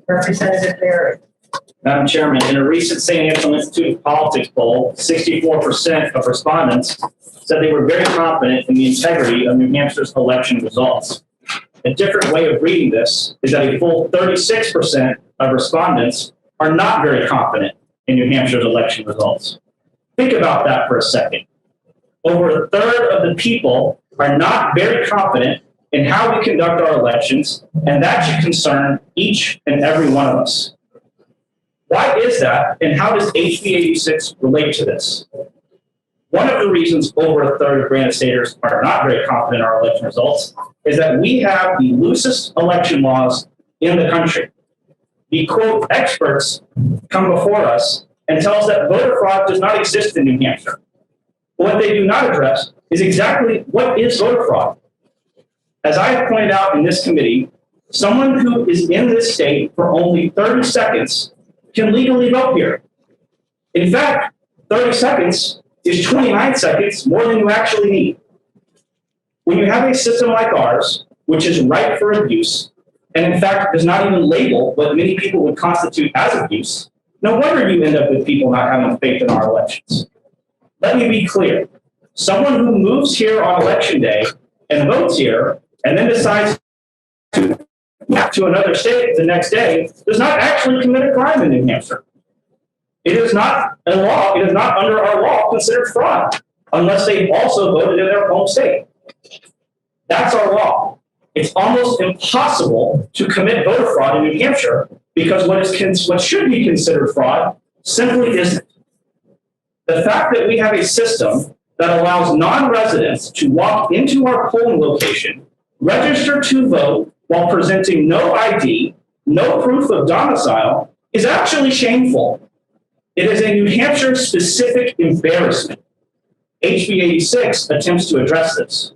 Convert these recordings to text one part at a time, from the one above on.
Representative Barry. Madam Chairman, in a recent St. Anselm Institute of Politics poll, 64% of respondents said they were very confident in the integrity of New Hampshire's election results. A different way of reading this is that a full 36% of respondents are not very confident in New Hampshire's election results. Think about that for a second. Over a third of the people are not very confident in how we conduct our elections, and that should concern each and every one of us. Why is that, and how does HB 86 relate to this? One of the reasons over a third of Granite Staters are not very confident in our election results is that we have the loosest election laws in the country. The quote experts come before us and tell us that voter fraud does not exist in New Hampshire. But what they do not address is exactly what is voter fraud. As I have pointed out in this committee, someone who is in this state for only 30 seconds can legally vote here. In fact, 30 seconds is 29 seconds more than you actually need. When you have a system like ours, which is ripe for abuse, and in fact does not even label what many people would constitute as abuse, no wonder you end up with people not having faith in our elections. Let me be clear. Someone who moves here on election day and votes here and then decides to move to another state the next day does not actually commit a crime in New Hampshire. It is not a law, it is not under our law considered fraud unless they've also voted in their home state. That's our law. It's almost impossible to commit voter fraud in New Hampshire because what should be considered fraud simply isn't. The fact that we have a system that allows non-residents to walk into our polling location, register to vote while presenting no ID, no proof of domicile, is actually shameful. It is a New Hampshire-specific embarrassment. HB 86 attempts to address this.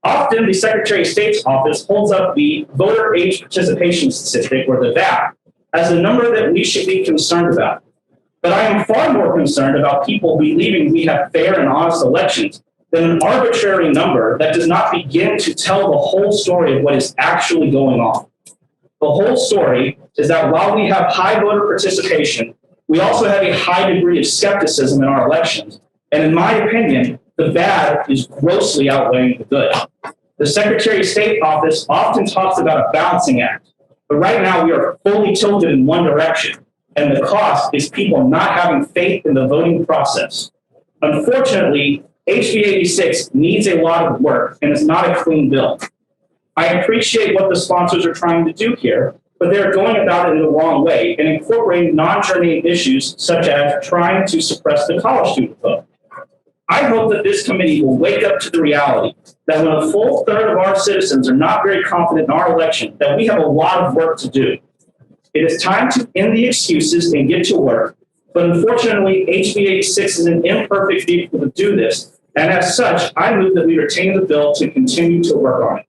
Often, the Secretary of State's office holds up the voter age participation statistic, or the VAP, as the number that we should be concerned about. But I am far more concerned about people believing we have fair and honest elections than an arbitrary number that does not begin to tell the whole story of what is actually going on. The whole story is that while we have high voter participation, we also have a high degree of skepticism in our elections. And in my opinion, the bad is grossly outweighing the good. The Secretary of State office often talks about a balancing act, but right now we are fully tilted in one direction, and the cost is people not having faith in the voting process. Unfortunately, HB 86 needs a lot of work and is not a clean bill. I appreciate what the sponsors are trying to do here, but they're going about it in the wrong way and incorporating non-germane issues such as trying to suppress the college student vote. I hope that this committee will wake up to the reality that when a full third of our citizens are not very confident in our election, that we have a lot of work to do. It is time to end the excuses and get to work. But unfortunately, HB 86 is an imperfect vehicle to do this. And as such, I move that we retain the bill to continue to work on it.